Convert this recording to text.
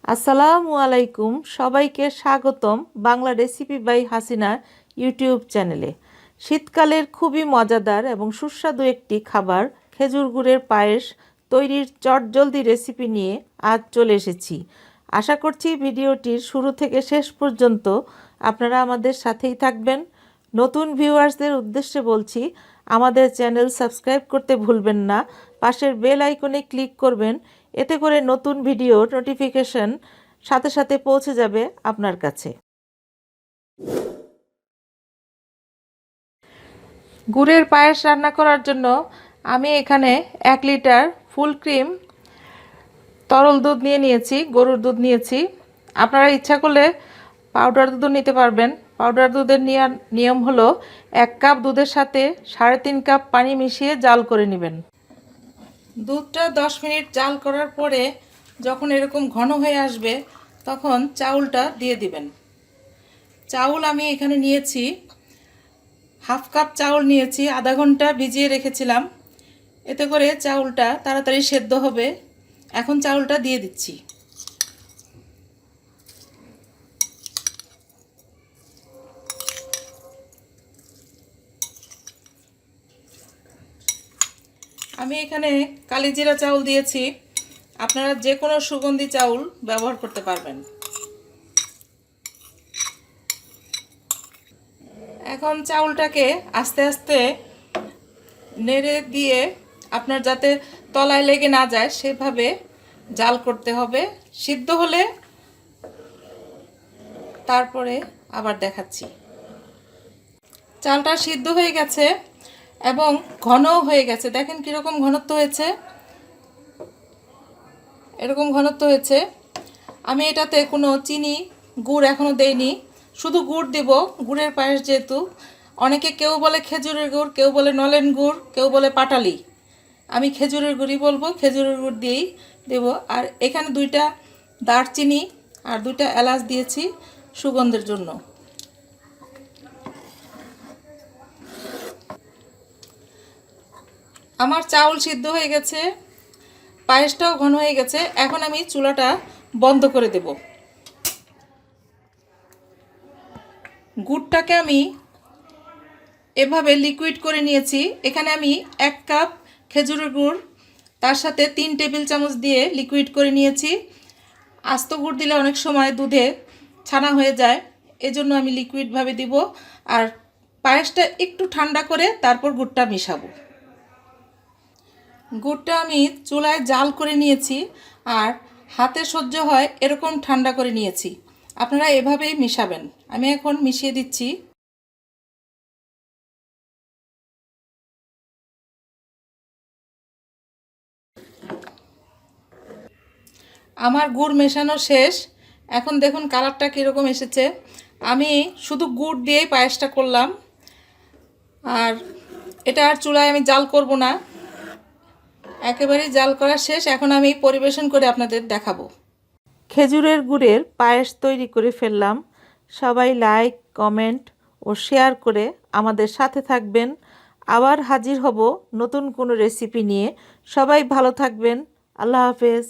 আসসালামু আলাইকুম, সবাইকে স্বাগতম Bangla recipe by Hasina YouTube চ্যানেলে। শীতকালের খুবই মজাদার এবং সুস্বাদু একটি খাবার খেজুর গুড়ের পায়েস তৈরির চটজলদি রেসিপি নিয়ে আজ চলে এসেছি। আশা করছি ভিডিওটির শুরু থেকে শেষ পর্যন্ত আপনারা আমাদের সাথেই থাকবেন। নতুন ভিউয়ার্সদের উদ্দেশ্যে বলছি, আমাদের চ্যানেল সাবস্ক্রাইব করতে ভুলবেন না, পাশের বেল আইকনে ক্লিক করবেন, এতে করে নতুন ভিডিওর নোটিফিকেশন সাথে সাথে পৌঁছে যাবে আপনার কাছে। গুড়ের পায়েস রান্না করার জন্য আমি এখানে 1 লিটার ফুল ক্রিম তরল দুধ নিয়ে নিয়েছি, গরুর দুধ নিয়েছি। আপনারা ইচ্ছা করলে পাউডার দুধও নিতে পারবেন। পাউডার দুধের নিয়ম হলো 1 কাপ দুধের সাথে 3.5 কাপ পানি মিশিয়ে জাল করে নেবেন। দুধটা 10 মিনিট জাল করার পরে যখন এরকম ঘন হয়ে আসবে তখন চাউলটা দিয়ে দিবেন। চাউল আমি এখানে নিয়েছি, 1/2 কাপ চাউল নিয়েছি, আধা ঘন্টা ভিজিয়ে রেখেছিলাম, এতে করে চাউলটা তাড়াতাড়ি সেদ্ধ হবে। এখন চাউলটা দিয়ে দিচ্ছি। আমি এখানে কালিজিরা চাউল দিয়েছি, আপনারা যে কোনো সুগন্ধি চাউল ব্যবহার করতে পারবেন। এখন চাউলটাকে আস্তে আস্তে নেড়ে দিয়ে আপনার যাতে তলায় লেগে না যায় সেভাবে জাল করতে হবে। সিদ্ধ হলে তারপরে আবার দেখাচ্ছি। চালটা সিদ্ধ হয়ে গেছে এবং ঘনও হয়ে গেছে, দেখেন কীরকম ঘনত্ব হয়েছে, এরকম ঘনত্ব হয়েছে। আমি এটাতে কোনো চিনি গুড় এখনও দেইনি, শুধু গুড় দেব, গুড়ের পায়েস যেহেতু। অনেকে কেউ বলে খেজুরের গুড়, কেউ বলে নলেন গুড়, কেউ বলে পাটালি। আমি খেজুরের গুড়ই বলবো, খেজুরের গুড় দিয়েই দেব। আর এখানে 2টা দারচিনি আর 2টা এলাচ দিয়েছি সুগন্ধের জন্য। আমার চাউল সিদ্ধ হয়ে গেছে, পায়েসটাও ঘন হয়ে গেছে। এখন আমি চুলাটা বন্ধ করে দেব। গুড়টাকে আমি এভাবে লিকুইড করে নিয়েছি। এখানে আমি 1 কাপ খেজুরের গুড়, তার সাথে 3 টেবিল চামচ দিয়ে লিকুইড করে নিয়েছি। আস্ত গুড় দিলে অনেক সময় দুধে ছানা হয়ে যায়, এজন্য আমি লিকুইডভাবে দিব। আর পায়েসটা একটু ঠান্ডা করে তারপর গুড়টা মিশাবো। গুড়টা আমি চুলায় জাল করে নিয়েছি আর হাতে সহ্য হয় এরকম ঠান্ডা করে নিয়েছি। আপনারা এভাবেই মিশাবেন। আমি এখন মিশিয়ে দিচ্ছি। আমার গুড় মেশানো শেষ। এখন দেখুন কালারটা কীরকম এসেছে। আমি শুধু গুড় দিয়েই পায়েসটা করলাম, আর এটা আর চুলায় আমি জাল করব না, একেবারেই জাল করা শেষ। এখন আমি পরিবেশন করে আপনাদের দেখাবো। খেজুরের গুড়ের পায়েস তৈরি করে ফেললাম। সবাই লাইক, কমেন্ট ও শেয়ার করে আমাদের সাথে থাকবেন। আবার হাজির হব নতুন কোনো রেসিপি নিয়ে। সবাই ভালো থাকবেন। আল্লাহ হাফেজ।